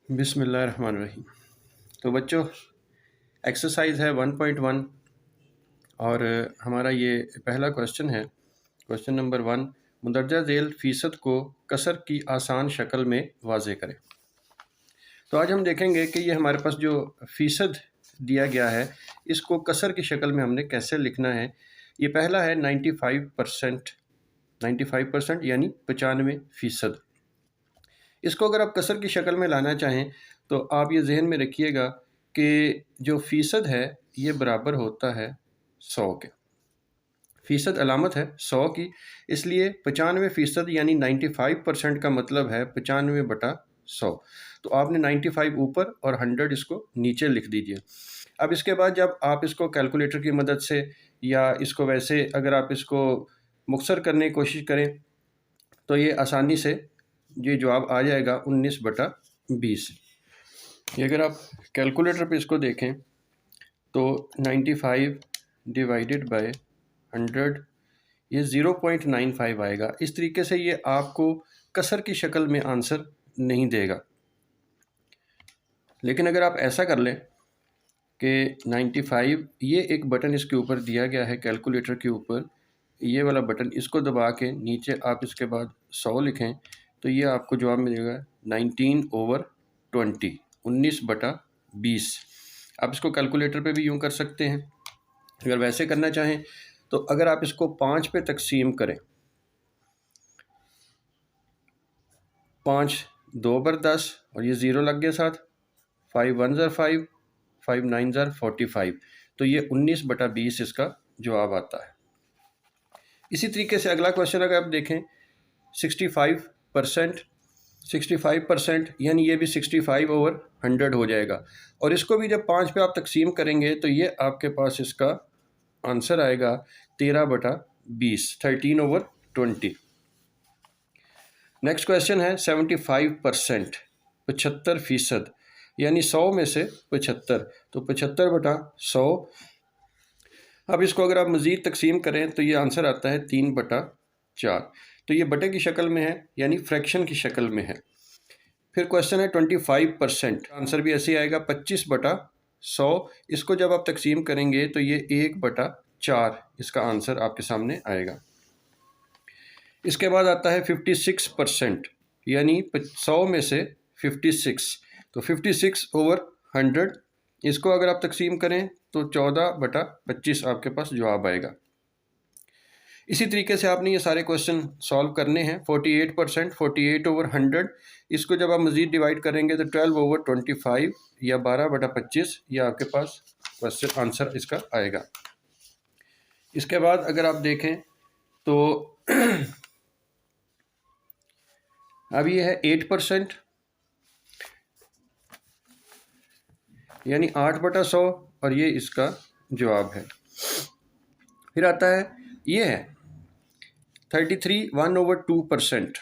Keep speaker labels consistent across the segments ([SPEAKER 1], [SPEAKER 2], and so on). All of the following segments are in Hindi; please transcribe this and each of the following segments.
[SPEAKER 1] बिस्मिल्लाहिर्रहमानिर्रहीम। तो बच्चों, एक्सरसाइज है 1.1 और हमारा ये पहला क्वेश्चन है। क्वेश्चन नंबर 1, मुंदरजा झेल फ़ीसद को कसर की आसान शक्ल में वाज़े करें। तो आज हम देखेंगे कि ये हमारे पास जो फ़ीसद दिया गया है, इसको कसर की शक्ल में हमने कैसे लिखना है। ये पहला है 95%, 95% यानी 95%। इसको अगर आप कसर की शक्ल में लाना चाहें तो आप ये जहन में रखिएगा कि जो फ़ीसद है ये बराबर होता है 100 के। फ़ीसद अलामत है 100 की, इसलिए 95% यानी 95% का मतलब है 95/100। तो आपने 95 ऊपर और 100 इसको नीचे लिख दीजिए। अब इसके बाद जब आप इसको कैलकुलेटर की मदद से या इसको वैसे अगर आप इसको मुख्तसर करने की कोशिश करें तो ये आसानी से ये जवाब आ जाएगा 19/20। ये अगर आप कैलकुलेटर पे इसको देखें तो 95 डिवाइडेड बाय 100 ये 0.95 आएगा। इस तरीके से ये आपको कसर की शक्ल में आंसर नहीं देगा। लेकिन अगर आप ऐसा कर लें कि 95 ये एक बटन इसके ऊपर दिया गया है कैलकुलेटर के ऊपर, ये वाला बटन, इसको दबा के नीचे आप इसके बाद 100 लिखें तो ये आपको जवाब मिलेगा 19/20, 19/20। आप इसको कैलकुलेटर पे भी यूँ कर सकते हैं। अगर वैसे करना चाहें तो अगर आप इसको 5 पे तकसीम करें, 5 2 बर 10 और ये ज़ीरो लग गया साथ, 5 1 ज़र 5, 5 9 ज़र 45, तो ये 19/20 इसका जवाब आता है। इसी तरीके से अगला क्वेश्चन अगर आप देखें 65%, 65% यानी ये भी 65/100 हो जाएगा। और इसको भी जब 5 पे आप तकसीम करेंगे तो ये आपके पास इसका आंसर आएगा 13/20, 13/20। नेक्स्ट क्वेश्चन है 75%, 75%, यानी 100 में से 75, तो 75/100। अब इसको अगर आप मज़ीद तकसीम करें तो ये आंसर आता है 3/4। तो ये बटे की शक्ल में है यानी फ्रैक्शन की शक्ल में है। फिर क्वेश्चन है 25%, आंसर भी ऐसे ही आएगा 25/100। इसको जब आप तकसीम करेंगे तो ये 1/4 इसका आंसर आपके सामने आएगा। इसके बाद आता है 56%, यानी 100 में से 56, तो 56/100। इसको अगर आप तकसीम करें तो 14/25 आपके पास जवाब आएगा। इसी तरीके से आपने ये सारे क्वेश्चन सॉल्व करने हैं। 48%, 48/100, इसको जब आप मज़ीद डिवाइड करेंगे तो 12/25 या 12/25 ये आपके पास क्वेश्चन आंसर इसका आएगा। इसके बाद अगर आप देखें तो अब ये है 8%, यानी 8/100 और ये इसका जवाब है। फिर आता है ये है 33 1/2%,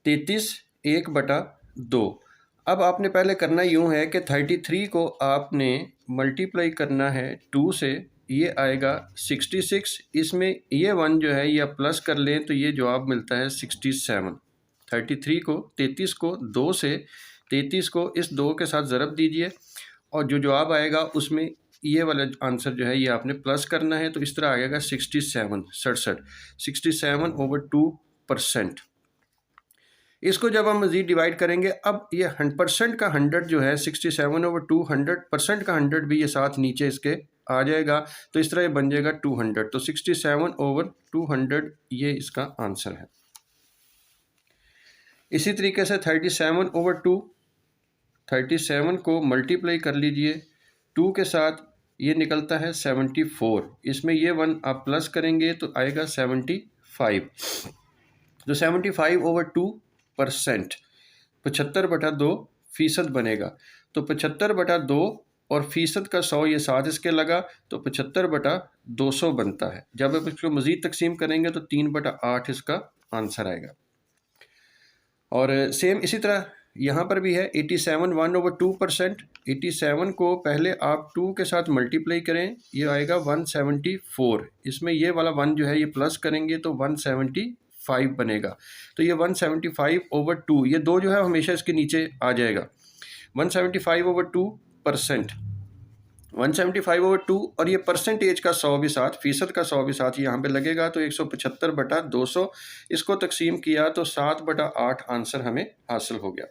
[SPEAKER 1] 33 1/2। अब आपने पहले करना यूँ है कि 33 को आपने मल्टीप्लाई करना है 2 से, ये आएगा 66। इसमें ये 1 जो है ये आप प्लस कर लें तो ये जवाब मिलता है 67। 33 को 33 को 2 से, 33 को इस 2 के साथ ज़रब दीजिए और जो जवाब आएगा उसमें ये वाला आंसर जो है ये आपने प्लस करना है, तो इस तरह आ जाएगा 67, 67, 67/2%। इसको जब हम मज़ीद डिवाइड करेंगे, अब ये 100% का 100 जो है 67/2, 100% का 100 भी ये साथ नीचे इसके आ जाएगा, तो इस तरह ये बन जाएगा 200, तो 67/200 ये इसका आंसर है। इसी तरीके से 37/2, 37 को मल्टीप्लाई कर लीजिए 2 के साथ, ये निकलता है 74। इसमें ये 1 आप प्लस करेंगे तो आएगा 75, तो 75/2%, 75/2% बनेगा। तो 75/2 और फ़ीसद का 100 ये साथ इसके लगा तो 75/200 बनता है। जब आप इसको मज़ीद तकसीम करेंगे तो 3/8 इसका आंसर आएगा। और सेम इसी तरह यहाँ पर भी है 87 1/2%, 87 को पहले आप 2 के साथ मल्टीप्लाई करें, ये आएगा 174। इसमें ये वाला 1 जो है ये प्लस करेंगे तो 175 बनेगा। तो ये 175/2, ये 2 जो है हमेशा इसके नीचे आ जाएगा। 175/2%, 175/2, और ये परसेंटेज का 100 भी साथ, फीसद का 100 भी साथ यहाँ पे लगेगा, तो 175/200 इसको तकसीम किया तो 7/8 आंसर हमें हासिल हो गया।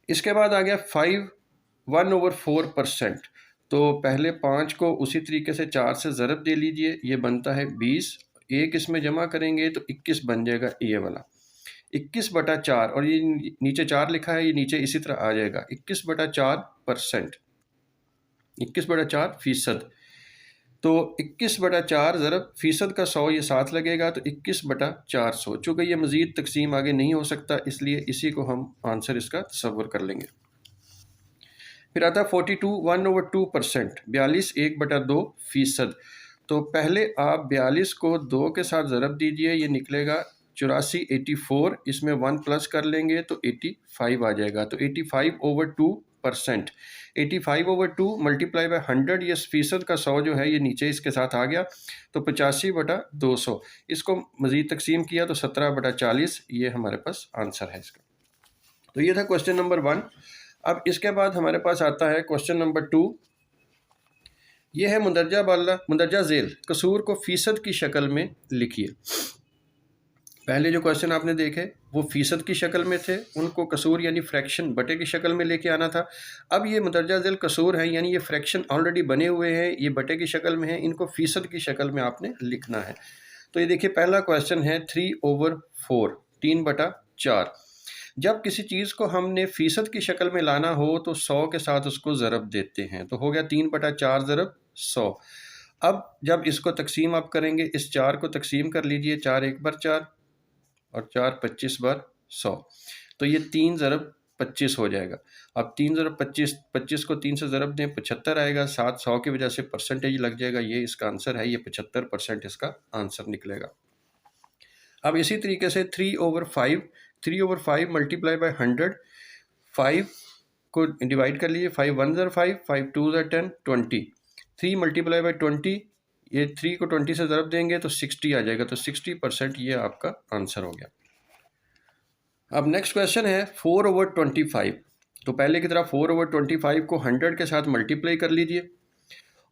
[SPEAKER 1] इसके बाद आ गया 1/4%। तो पहले 5 को उसी तरीके से 4 से ज़रब दे लीजिए, ये बनता है 20, एक इसमें जमा करेंगे तो 21 बन जाएगा ये वाला, 21/4, और ये नीचे 4 लिखा है, ये नीचे इसी तरह आ जाएगा 21/4%, 21/4%। तो 21/4 ज़रब फीसद का 100 ये साथ लगेगा तो 21/400। चूँकि ये मज़ीद तकसीम आगे नहीं हो सकता, इसलिए इसी को हम आंसर इसका तसव्वुर कर लेंगे। फिर आता है 42, 1/2%, 42 1/2%। तो पहले आप 42 को 2 के साथ ज़रब दीजिए, ये निकलेगा 84, 84, इसमें 1 प्लस कर लेंगे तो 85 आ जाएगा। तो 85/2%, 85/2 मल्टीप्लाई बाय 100, ये फीसद का 100 जो है ये नीचे इसके साथ आ गया, तो 85/200। इसको मज़ीद तकसीम किया तो 17/40, ये हमारे पास आंसर है इसका। तो ये था क्वेश्चन नंबर 1। अब इसके बाद हमारे पास आता है क्वेश्चन नंबर 2। ये है मुंदरजा झेल कसूर को फीसद की शक्ल में लिखिए। पहले जो क्वेश्चन आपने देखे वो फीसद की शक्ल में थे, उनको कसूर यानी फ्रैक्शन बटे की शक्ल में लेके आना था। अब ये मुंदरजा झेल कसूर हैं, यानी ये फ्रैक्शन ऑलरेडी बने हुए हैं, ये बटे की शक्ल में है, इनको फीसद की शक्ल में आपने लिखना है। तो ये देखिए पहला क्वेश्चन है 3/4, 3/4। जब किसी चीज़ को हमने फ़ीसद की शक्ल में लाना हो तो 100 के साथ उसको ज़रब देते हैं, तो हो गया 3/4 ज़रब 100। अब जब इसको तकसीम आप करेंगे, इस 4 को तकसीम कर लीजिए, 4 1 बार 4 और 4 25 बार 100, तो ये 3 ज़रब 25 हो जाएगा। अब 3 ज़रब 25, 25 को 3 से ज़रब दें 75 आएगा, 7 100 की वजह से परसेंटेज लग जाएगा, ये इसका आंसर है, ये 75% इसका आंसर निकलेगा। अब इसी तरीके से 3/5, 3/5 मल्टीप्लाई बाय 100, 5 को डिवाइड कर लीजिए, 5 1 ज़र 5, 5 2 ज़र 10, 20, 3 मल्टीप्लाई बाय 20, ये 3 को 20 से ज़रब देंगे तो 60 आ जाएगा, तो 60% ये आपका आंसर हो गया। अब नेक्स्ट क्वेश्चन है 4/25। तो पहले की तरह 4/25 को 100 के साथ मल्टीप्लाई कर लीजिए,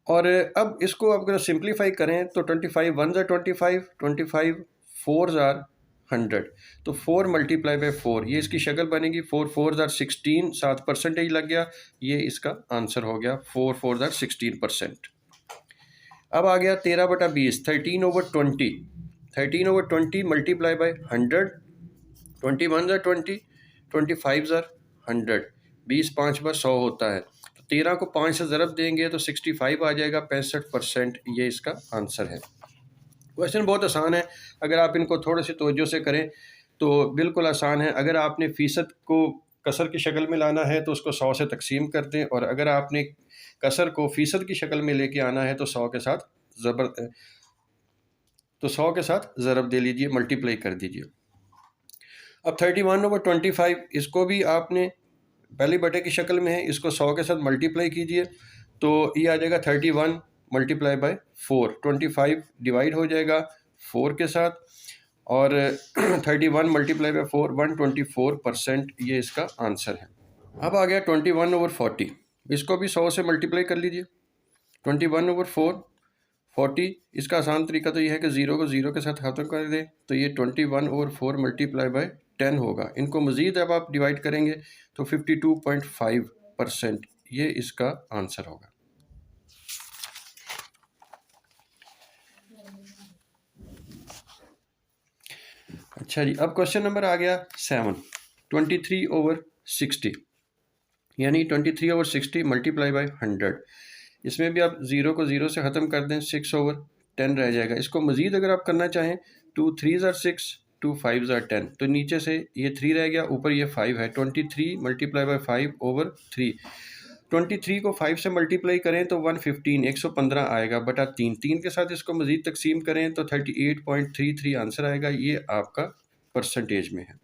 [SPEAKER 1] और अब इसको अगर सिंप्लीफाई करें तो 25 1 ज़र 25, 25 4 ज़र 100, तो 4 मल्टीप्लाई बाय 4, ये इसकी शक्ल बनेगी, 4 4 ज़र 16, साथ परसेंटेज लग गया, ये इसका आंसर हो गया 4 4 ज़र 16%। अब आ गया 13/20, 13/20, 13/20 मल्टीप्लाई बाय 100, 21 ज़र 20, 25 ज़र 100, 20 5 बार 100 होता है, तो 13 को 5 से ज़रब देंगे तो 65 आ जाएगा, 65%, ये इसका आंसर है। क्वेश्चन बहुत आसान है, अगर आप इनको थोड़े से तवज्जो से करें तो बिल्कुल आसान है। अगर आपने फ़ीसद को कसर की शक्ल में लाना है तो उसको 100 से तकसीम कर दें, और अगर आपने कसर को फ़ीसद की शक्ल में लेके आना है तो 100 के साथ ज़रब दे लीजिए, मल्टीप्लाई कर दीजिए। अब 31/25, इसको भी आपने पहले बटे की शक्ल में है, इसको 100 के साथ मल्टीप्लाई कीजिए, तो ये आ जाएगा 31 मल्टीप्लाई बाय 4, 25 डिवाइड हो जाएगा 4 के साथ, और 31 मल्टीप्लाई बाय 4, 124%, ये इसका आंसर है। अब आ गया 21/40, इसको भी 100 से मल्टीप्लाई कर लीजिए, 21/4, 40, इसका आसान तरीका तो ये है कि 0 को 0 के साथ खत्म कर दें, तो ये 21/4 मल्टीप्लाई बाय 10 होगा। इनको मज़ीद अब आप डिवाइड करेंगे तो 52.5%, ये इसका आंसर होगा। अच्छा जी, अब क्वेश्चन नंबर आ गया 7, 23/60, यानी 23/60 मल्टीप्लाई बाय 100। इसमें भी आप 0 को 0 से ख़त्म कर दें, 6/10 रह जाएगा। इसको मज़ीद अगर आप करना चाहें, 2 3 ज़र 6, 2 5 ज़र 10, तो नीचे से ये 3 रह गया, ऊपर ये 5 है, 23 मल्टीप्लाई बाय 5/3। 23 को 5 से मल्टीप्लाई करें तो 115, 115 आएगा बटा 3, 3 के साथ इसको मज़ीद तकसीम करें तो 38.33 आंसर आएगा, ये आपका परसेंटेज में है।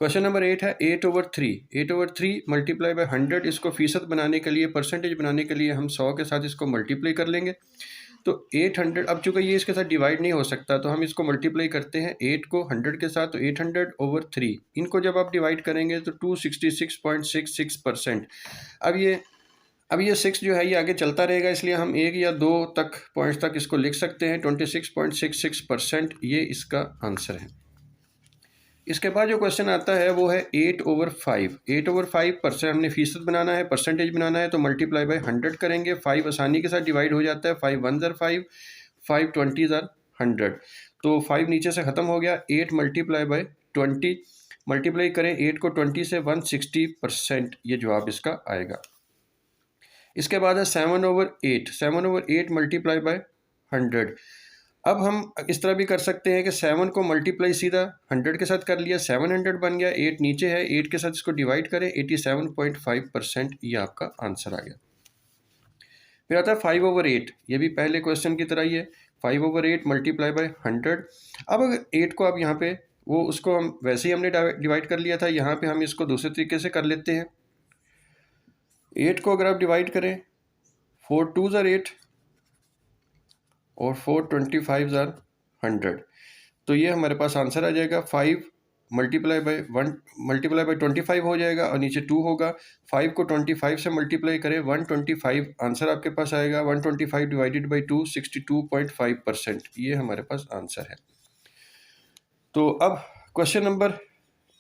[SPEAKER 1] क्वेश्चन नंबर 8 है 8/3, 8/3 मल्टीप्लाई बाय 100, इसको फ़ीसद बनाने के लिए, परसेंटेज बनाने के लिए हम 100 के साथ इसको मल्टीप्लाई कर लेंगे, तो 800, अब चूँकि ये इसके साथ डिवाइड नहीं हो सकता तो हम इसको मल्टीप्लाई करते हैं 8 को 100 के साथ, तो 800/3 इनको जब आप डिवाइड करेंगे तो 266.66%। अब ये 6 जो है ये आगे चलता रहेगा, इसलिए हम 1 या 2 तक पॉइंट्स तक इसको लिख सकते हैं। 26.66% ये इसका आंसर है। इसके बाद जो क्वेश्चन आता है वो है 8/5। 8/5% हमने फीसद बनाना है, परसेंटेज बनाना है, तो मल्टीप्लाई बाय 100 करेंगे। 5 आसानी के साथ डिवाइड हो जाता है। 5 1 ज़र 5, 5 20 ज़र 100, तो 5 नीचे से ख़त्म हो गया। 8 मल्टीप्लाई बाय 20, मल्टीप्लाई करें 8 को 20 से, 160% ये जवाब इसका आएगा। इसके बाद है 7/8। 7/8 मल्टीप्लाई बाय 100। अब हम इस तरह भी कर सकते हैं कि 7 को मल्टीप्लाई सीधा 100 के साथ कर लिया, 700 बन गया। 8 नीचे है, 8 के साथ इसको डिवाइड करें, 87.5% ये आपका आंसर आ गया। फिर आता है 5/8। ये भी पहले क्वेश्चन की तरह ही है। 5/8 मल्टीप्लाई बाय 100। अब अगर 8 को अब यहाँ पे वो उसको हम वैसे ही हमने डिवाइड कर लिया था, यहाँ पे हम इसको दूसरे तरीके से कर लेते हैं। 8 को अगर आप डिवाइड करें, 4 2 ज़र 8 और 4 25 ज़र 100, तो ये हमारे पास आंसर आ जाएगा। 5 मल्टीप्लाई बाय 25 हो जाएगा और नीचे 2 होगा। 5 को 25 से मल्टीप्लाई करें, 125 आंसर आपके पास आएगा। 125 डिवाइडेड बाई 2, 62.5%, ये हमारे पास आंसर है। तो अब क्वेश्चन नंबर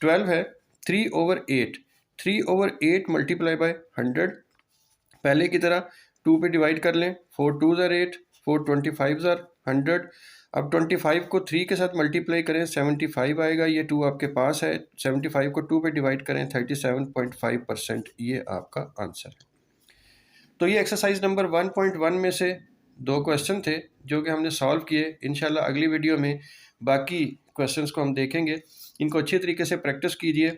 [SPEAKER 1] 12 है 3/8। 3/8 मल्टीप्लाई बाय 100, पहले की तरह 2 पे डिवाइड कर लें। 4 2 ज़र 8, 4 25 ज़र 100। अब 25 को 3 के साथ मल्टीप्लाई करें, 75 आएगा। ये 2 आपके पास है। 75 को 2 पे डिवाइड करें, 37.5%, ये आपका आंसर है। तो ये एक्सरसाइज नंबर 1.1 में से 2 क्वेश्चन थे जो कि हमने सॉल्व किए। इंशाल्लाह अगली वीडियो में बाकी क्वेश्चंस को हम देखेंगे। इनको अच्छी तरीके से प्रैक्टिस कीजिए,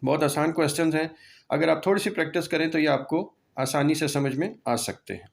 [SPEAKER 1] बहुत आसान क्वेश्चंस हैं। अगर आप थोड़ी सी प्रैक्टिस करें तो ये आपको आसानी से समझ में आ सकते हैं।